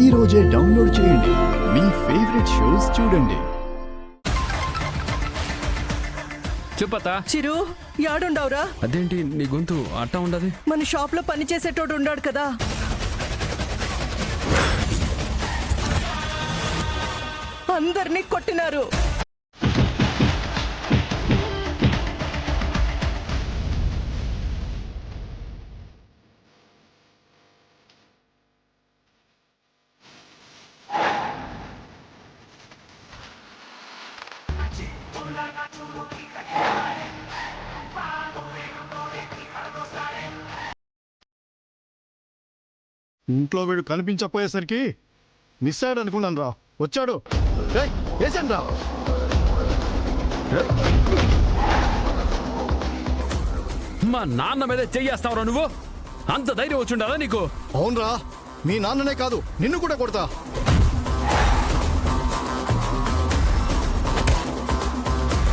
ఈ రోజే డౌన్లోడ్ చేయండి. మీ ఫేవరెట్ షోస్ చూడండి. చెప్పతా చిరు యాడుండవురా? అదేంటి నీ గొంతు అట్టా ఉండదు? మన షాప్ లో పని చేసేటోడు ఉండాడు కదా, అందరినీ కొట్టినారు. ఇంట్లో వీడు కనిపించకపోయేసరికి మిస్ అయ్యాడు అనుకున్నాను రా. వచ్చాడు. వేసాను రా. మా నాన్న మీద చెయ్యేస్తావురా నువ్వు? అంత ధైర్యం వచ్చుండాలా నీకు? అవునరా, మీ నాన్ననే కాదు నిన్ను కూడా కొడతా.